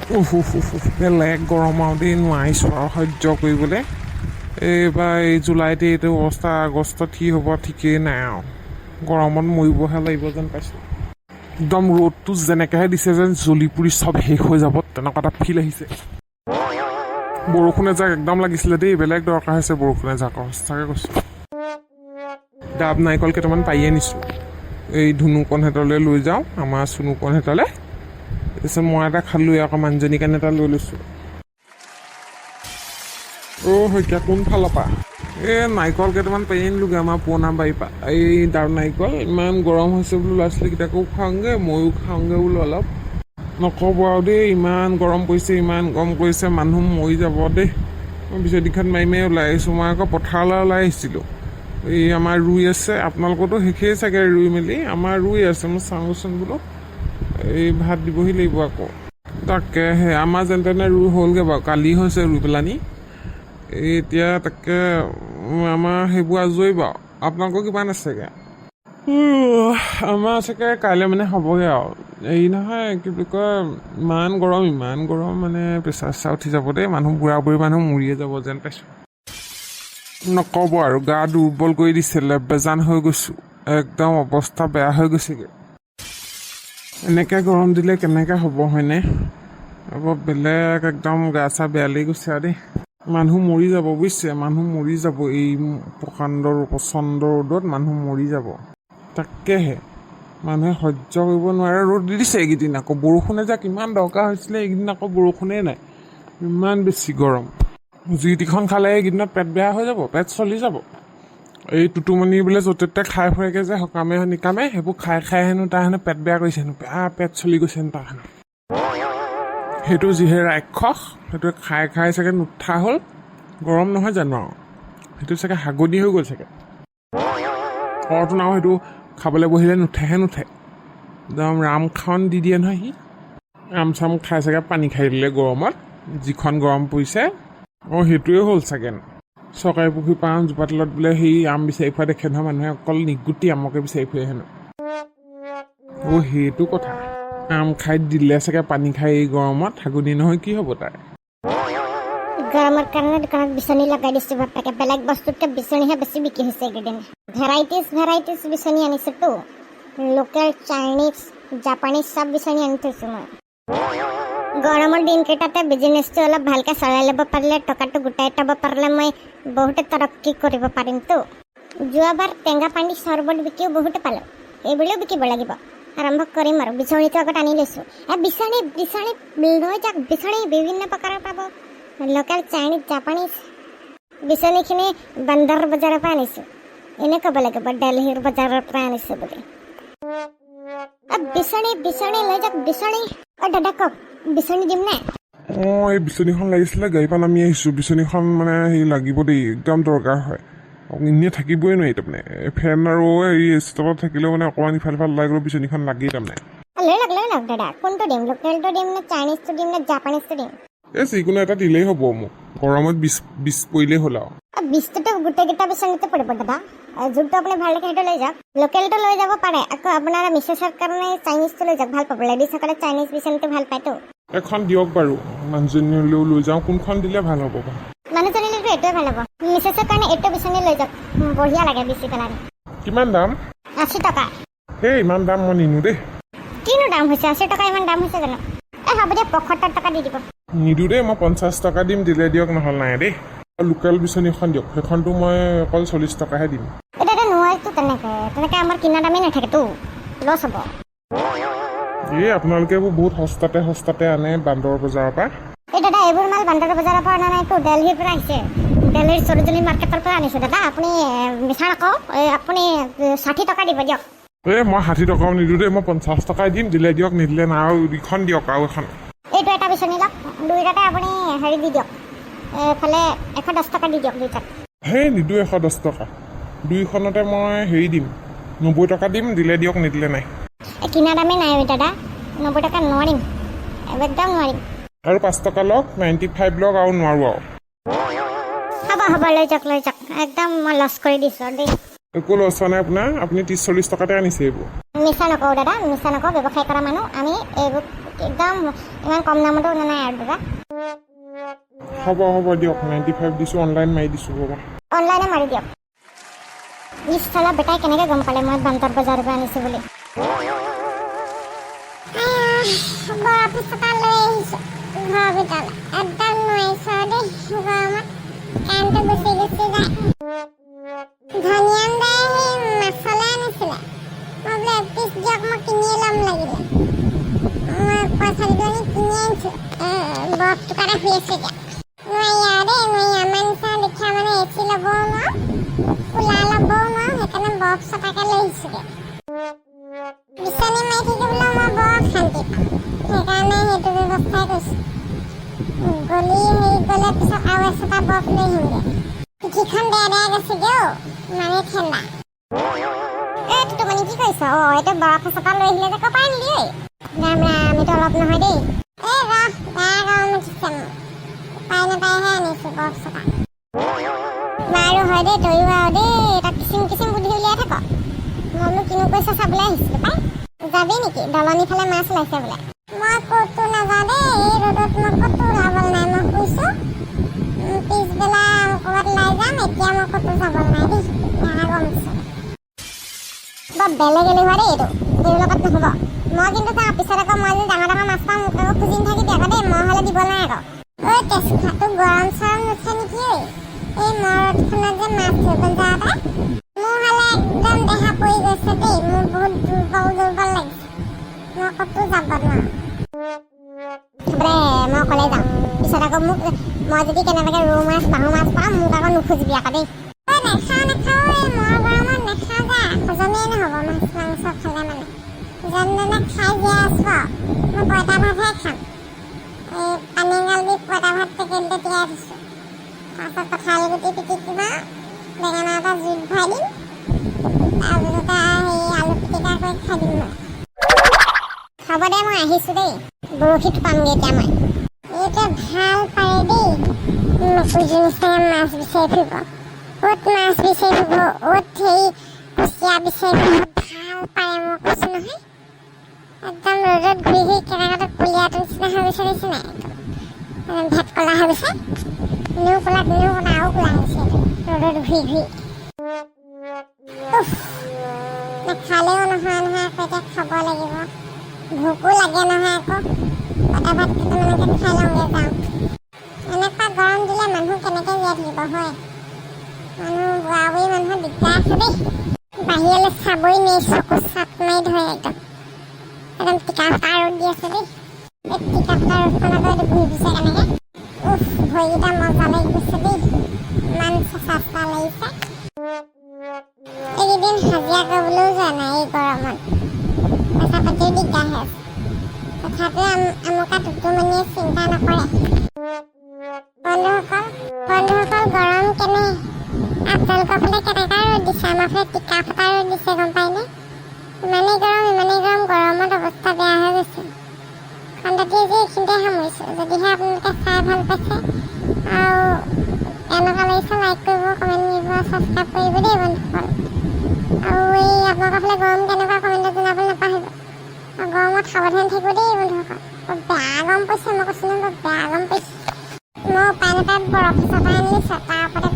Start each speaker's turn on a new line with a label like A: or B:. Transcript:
A: বেলেগ গৰম আৰু দেই নোৱাৰিছোঁ আৰু সহ্য কৰিবলৈ। এইবাৰ এই জুলাইতে এইটো অৱস্থা, আগষ্টত কি হ'ব ঠিকেই নাই আৰু গৰমত মৰিবহে লাগিব যেন পাইছোঁ। একদম ৰ'দটো যেনেকৈহে দিছে যেন জ্বলি পুৰি চব শেষ হৈ যাব তেনেকুৱা এটা ফিল আহিছে। বৰষুণ এজাক একদম লাগিছিলে দেই, বেলেগ দৰকাৰ হৈছে বৰষুণ এজাকৰ, সঁচাকৈ কৈছোঁ। ডাব নাৰিকল কেইটামান পাৰি আনিছোঁ, এই ধুনুকণহঁতলৈ লৈ যাওঁ, আমাৰ চুনুকণহঁতলৈ। তাৰপিছত মই এটা খালোঁ, আকৌ মানুহজনীৰ কাৰণে এটা লৈ লৈছোঁ। শইকীয়া কোনফালৰ পৰা? এই নাৰিকল কেইটামান পাৰি আনিলোগৈ আমাৰ পুৰণা বাৰীৰ পৰা, এই ডাব নাৰিকল। ইমান গৰম হৈছে বোলো, ল'ৰা ছোৱালীকেইটাকো খুৱাওঁগৈ, ময়ো খাওঁগৈ বোলো অলপ। নক'ব আৰু দেই, ইমান গৰম পৰিছে, ইমান গৰম পৰিছে, মানুহ মৰি যাব দেই। মই বিচনীখন মাৰি মাৰি ওলাই আহিছোঁ। মই আকৌ পথাৰলৈ ওলাই আহিছিলোঁ, এই আমাৰ ৰুই আছে। আপোনালোকৰতো শেষেই চাগে ৰুই মেলি, আমাৰ ৰুই আছে। মই চাওঁচোন বোলো, এই ভাত দিবহি লাগিব আকৌ। তাকেহে আমাৰ যেন তেনে ৰুই হ'লগৈ বাৰু, কালি হৈছে ৰুই পেলানি। এই এতিয়া তাকে আমাৰ সেইবোৰ আজৰি বাৰু। আপোনালোকৰ কিমান আছেগৈ? আমাৰ চাগে কাইলৈ মানে হ'বগৈ আৰু। এই নহয় কি বুলি কয়, ইমান গৰম মানে প্ৰেছাৰ চেছাৰ উঠি যাব দেই, মানুহ বুঢ়া বুঢ়ী মানুহ মৰিয়ে যাব যেন পাইছোঁ। নক'ব আৰু, গা দুৰ্বল কৰি দিছে, বেজান হৈ গৈছোঁ, একদম অৱস্থা বেয়া হৈ গৈছেগৈ। এনেকৈ গৰম দিলে কেনেকৈ হ'ব হয়নে? আকৌ বেলেগ একদম গা চা বেয়া লাগি গৈছে আৰু দেই। মানুহ মৰি যাব বুজিছে, মানুহ মৰি যাব, এই প্ৰচণ্ড ৰ'দত মানুহ মৰি যাব। তাকেহে মানুহে সহ্য কৰিব নোৱাৰে। ৰ'দ দি দিছে এইকেইদিন, আকৌ বৰষুণ এজাক ইমান দৰকাৰ হৈছিলে, এইকেইদিন আকৌ বৰষুণেই নাই, ইমান বেছি গৰম। যি টিখন খালে এইকেইদিনত পেট বেয়া হৈ যাব, পেট চলি যাব। এই টুটুমণি বোলে য'তে ত'তে খাই ফুৰেগৈ যে সকামে নিকামে, সেইবোৰ খাই হেনো তাৰ হেনো পেট বেয়া কৰিছে হেনো, বেয়া পেট চলি গৈছে হেনো তাৰ হেনো। সেইটো যিহে ৰাক্ষস, সেইটোৱে খাই চাগে নুঠা হ'ল, গৰম নহয় জানো আৰু, সেইটো চাগে হাগনি হৈ গ'ল চাগে। ঘৰটো নাও সেইটো খাবলৈ বহিলে নুঠে, একদম ৰামখান দি দিয়ে নহয় সি। আম চাম খাই চাগে পানী খাই দিলে গৰমত, যিখন গৰম পৰিছে। সেইটোৱে হ'ল চাগে। চৰকাৰী পুখুৰী পাৰ জোপা তলত বোলে সেই আম বিচাৰি ফুৰা দেখে নহয় মানুহে, অকল নিগুটি আমকে বিচাৰি ফুৰে হেনো। সেইটো কথা, আম খাই দিলে চাগে পানী খাই এই গৰমত, হাগনি নহয় কি হ'ব তাৰ।
B: গৰমৰ কাৰণে দোকানত বিচনী লগাই দিছোঁ বাপেকে, বেলেগ বস্তুতকৈ বিচনীহে বেছি বিক্ৰী হৈছে এইকেইদিন। ভেৰাইটিজ বিচনী আনিছোঁতো, লোকেল, চাইনিজ, জাপানিজ চব বিচনী আনি থৈছোঁ মই। গৰমৰ দিনকেইটাতে বিজনেছটো অলপ ভালকৈ চলাই ল'ব পাৰিলে, টকাটো গোটাই থ'ব পাৰিলে মই বহুতে তৰক্কি কৰিব পাৰিমতো। যোৱাবাৰ টেঙা পানী চৰ্বত বিকিও বহুতে পালোঁ, এইবুলিও বিকিব লাগিব, আৰম্ভ কৰিম আৰু। বিচনীটো আগত আনি লৈছোঁ। বিচনী লৈ যাওক, বিচনী বিভিন্ন প্ৰকাৰৰ পাব, লোকেল, চাইনিজ, জাপানিজ। বিচনীখিনি বান্দৰ বজাৰৰ পৰা আনিছোঁ, এনে ক'ব লাগিব দিল্লীৰ বজাৰৰ পৰা আনিছোঁ বুলি। বিচনী লৈ যাওক, বিচনী। দাদা কওক, বিচনী দিম নে?
A: এই বিচনীখন লাগিছিলে, গাড়ীৰ পৰা নামি আহিছোঁ। বিচনীখন মানে হেৰি লাগিব দেই, একদম দৰকাৰ হয়, এনেই থাকিবই নোৱাৰি তাৰমানে। ফেন আৰু হেৰি ষ্টলত থাকিলেও মানে অকণমান ইফাল সিফাল ওলাই গ'লেও বিচনীখন লাগেই তাৰমানে।
B: লৈ লওক দাদা, কোনটো দিম? লোকেলটো দিম নে চাইনিজটো দিম নে জাপানিজটো দিম?
A: যিকোনো এটা দিলেই হ'ব মোক, গৰমত বিছ পৰিলেই হ'ল আৰু।
B: 20টোতো গোটেইকেইটা বিচনীতে পৰিব দাদা, যোনটো আপুনি ভাল লাগে সেইটো লৈ যাওক। লোকেলটো লৈ যাব পাৰে, আকৌ আপোনাৰ মিছেছৰ কাৰণে চাইনিজটো লৈ যাওক, ভাল পাব। লেডিজসকলে চাইনিজ বিচনীটো ভাল পায়তো।
A: এখন দিয়ক বাৰু, মানুহজনীলৈও লৈ যাওঁ, কোনখন দিলে ভাল হ'ব বাৰু?
B: মানুহজনীলৈতো এইটোৱে ভাল হ'ব, মিছেছৰ কাৰণে এইটো বিচনী লৈ যাওক, বঢ়িয়া লাগে বিচি পেলাই।
A: কিমান দাম?
B: 80 টকা।
A: সেই ইমান দাম মই নিনো দেই।
B: কিনো দাম হৈছে? 80 টকা ইমান দাম হৈছে জানো? হ'ব দিয়ক, 75 টকা দি দিব।
A: নিদিওঁ দেই, মই 50 টকা দিম, দিলে দিয়ক, নহ'ল নাই দেই। লোকেল বিচনী এখন দিয়ক, সেইখনটো মই অকল 40 টকাহে দিম।
B: এতিয়া নোৱাৰিতো তেনেকৈ আমাৰ কিনা দামেই নাথাকেতো, লছ হ'ব।
A: আপোনালোকে এইবোৰ বহুত সস্তাতে আনে বান্দৰ বজাৰৰ পৰা।
B: দাদা এইবোৰ মাল বান্দৰ বজাৰৰ পৰা অনা নাইতো, দিল্লীৰ পৰা আহিছে, দিল্লীৰ সৰোজনী মাৰ্কেটৰ পৰা আনিছোঁ দাদা। আপুনি মিছা নকওঁ, আপুনি 60 টকা দিব দিয়ক।
A: মই 60 টকাও নিদিওঁ দেই, মই 50 টকাই দিম, দিলে দিয়ক, নিদিলে নাই। আৰু ইখন দিয়ক, আৰু এখন।
B: এইটো এটা বিচনী লওক, দুইটাতে আপুনি হেৰি দি দিয়ক, এইফালে 110 টকা দি দিয়ক দুইটাত।
A: নিদিওঁ 110 টকা, দুইখনতে মই হেৰি দিম, 90 টকা দিম, দিলে দিয়ক, নিদিলে নাই।
B: কিনা দামেই নাই দাদা, 90 টকা নোৱাৰিম, একদম নোৱাৰিম।
A: আৰু 5 টকা লওক, 95 লওক, আৰু নোৱাৰোঁ আৰু।
B: হ'ব লৈ যাওক, একদম মই লছ কৰি দিছোঁ দেই।
A: একো লছ হোৱা নাই আপোনাৰ, আপুনি 30-40 টকাতে আনিছে এইবোৰ।
B: মিছা নকওঁ দাদা, মিছা নকওঁ, ব্যৱসায় কৰা মানুহ আমি, এইবোৰ একদম ইমান কম দামতো অনা নাই আৰু দাদা
A: হ'ব দিয়ক 95 দিছোঁ অনলাইন মাৰি দিছোঁ ৰ'বা
B: অনলাইনে মাৰি দিয়ক ইফালে বেটাই কেনেকৈ গম পালে মই বান্তাৰ বজাৰৰ পৰা আনিছোঁ বুলি বৰ পিছতা লৈ আহিছোঁ ঘৰৰ ভিতৰলৈ একদম নোৱাৰিছোঁ দেই গৰমত কাৰেণ্টটো গুচি যায় ধনিয়ান দাই সেই মাছলৈ আনিছিলে মই বোলে 1 পিচ দিয়ক মই কিনিয়ে ল'ম লাগিলে মই পইচা দি কিনি আনিছোঁ বৰফটো কাৰণে শুই আছোঁ এতিয়া নোৱাৰি আৰু দেই নোৱাৰি আমাৰ নিচিনা দেখিয়া মানে এচি ল'বও নোৱাৰোঁ কুলাৰ ল'বও নোৱাৰোঁ সেইকাৰণে বৰফ চটাকৈ লৈ আহিছোঁগৈ বিচনী মাৰি থাকিবলৈ মই বৰ শান্তি পাওঁ সেইকাৰণে সেইটো ব্যৱস্থাই কৰিছোঁ গলি হেৰি গ'লে পিছত আৰু এচটা বৰফ লৈ আহিমগৈ পিঠিখন বেয়া গৈছেগৈ মানে ঠাণ্ডা এইটো মানে কি কৰিছ এইটো বৰফ এচটা লৈ আহিলে যে ক'ৰ পৰা আনিলি ঐ ৰাম এইটো অলপ নহয় দেই এই বেয়া গৰম উঠিছে মোৰ উপায় নাপায়হে আনিছোঁ বৰফ চটা বাৰু হয় দেই তয়ো আৰু দেই তাত কিচিম বুদ্ধি উলিয়াই থাক মইনো কিনো কৈছ চাবলৈ আহিছিলোঁ পাই যাবি নেকি দলনি ফালে মাছ ওলাইছে বোলে মই ক'তো নাযাওঁ দেই এই ৰ'দত মই ক'তো ওলাবলৈ নাই মই শুইছোঁ পিছবেলা ক'ৰবাত ওলাই যাম এতিয়া মই ক'তো যাবলৈ নাই দেই বেয়া গৰম উঠিছে বৰ বেলেগ এলেহুৱা দেই এইটো তেওঁৰ লগত নহ'ব মই কিন্তু যাওঁ পিছত আকৌ মই যদি ডাঙৰ মাছ পাওঁ মোক আকৌ খুজি নাথাকিবি আকৌ দেই মই হ'লে দিব নাই আকৌ ঐ তেজখাটো গৰম চৰম নুঠে নেকি ঐ এই মৰদখনত যে মাছ ধৰিবলৈ যাওঁতে মোৰ হ'লে একদম দেহা পৰি গৈছে দেই মোৰ বহুত দুৰ্বল লাগিছে মই ক'তো যাব নোৱাৰোঁ মই অকলে যাওঁ পিছত আকৌ মোক মই যদি কেনেবাকৈ ৰৌ মাছ বাহু মাছ পাওঁ মোক আকৌ নুখুজিবি আকৌ দেই নাখাওঁ এই মৰ গৰমত নাখাওঁ যা হজমেই নহ'ব মাছ মাংস খালে মানে যেনে খাই জীয়াই আছোঁ মই পঁইতা ভাতহে খাম এই পানী এঙাল দি পঁইতা ভাত টেকেলিতে তিয়াই থৈছোঁ তাৰপিছত কঁঠাল গুটি পিটিকিবা বেঙেনা এটা জুইত ভৰাই দিম তাৰপিছতে সেই আলু পিটিকা কৰি খাই দিম মই হ'ব দে মই আহিছোঁ দেই বৰশীত পামগৈ এতিয়া মই এইটোৱে ভাল পাৰে দেই নকুজি নিচিনা মাছ বিচাৰি ফুৰিব ক'ত মাছ বিচাৰি ফুৰিব অ'ত সেই কুচিয়া বিচাৰি ফুৰিব ভাল পাৰে মই কৈছোঁ নহয় একদম ৰ'দত ঘূৰি কেনেকৈ কুলিয়াটো নিচিনা হৈ গৈছে নিচিনা একদম ভেট কলা হৈ গৈছে নিউ কলা আৰু কলা হৈছে ৰ'দত ঘূৰি নাখালেও নহয় আকৌ এতিয়া খাব লাগিব ভোকো লাগে নহয় আকৌ পঁইতা ভাত কেইটামানকে খাই লওঁগৈ যাওঁ এনেকুৱা গৰম দিলে মানুহ কেনেকৈ জীয়াই থাকিব হয় মানুহ বুঢ়া বুঢ়ী মানুহৰ দিগদাৰ আছে দেই বাহিৰলৈ চাবই নোৱাৰি চকু চাপ মাৰি ধৰে একদম টিকা ফটা ৰ'দ দি আছে দেই এই টিকা ফটা ৰ'দখনত এইটো ঘূৰি ফুৰিছে কেনেকৈ ভৰিকেইটা মজা লাগি গৈছে দেই ইমান চেঁচা লাগিছে এইকেইদিন হাজিৰা কৰিবলৈও যোৱা নাই এই গৰমত পইচা পাতিও দিগদাৰ হৈ আছে তথাপিও আমুকা টুটুমণিয়ে চিন্তা নকৰে বন্ধুসকল গৰম কেনে আপোনালোকৰ ফালে কেনেকুৱা ৰ'দ দিছে আমাৰ ফালে টিকা ফটা ৰ'দ দিছে গম পায়নে ইমানেই গৰম গৰমত অৱস্থা বেয়া হৈ গৈছে খণ্ডটি আজি এইখিনিতে সামৰিছোঁ যদিহে আপোনালোকে চাই ভাল পাইছে আৰু এনেকুৱা লাগিছে লাইক কৰিব কমেণ্ট কৰিব ছাবস্ক্ৰাইব কৰিব দেই বন্ধুসকল আৰু এই আপোনালোকৰ ফালে গৰম কেনেকুৱা কমেণ্টত জনাবলৈ নাপাহৰিব আৰু গৰমত সাৱধান থাকিব দেই বন্ধুসকল বেয়া গৰম পৰিছে মই কৈছোঁ নহয় বেয়া গৰম পৰিছে মই উপায় নাপায় বৰফ চটা আনিছোঁ তাৰ ওপৰতে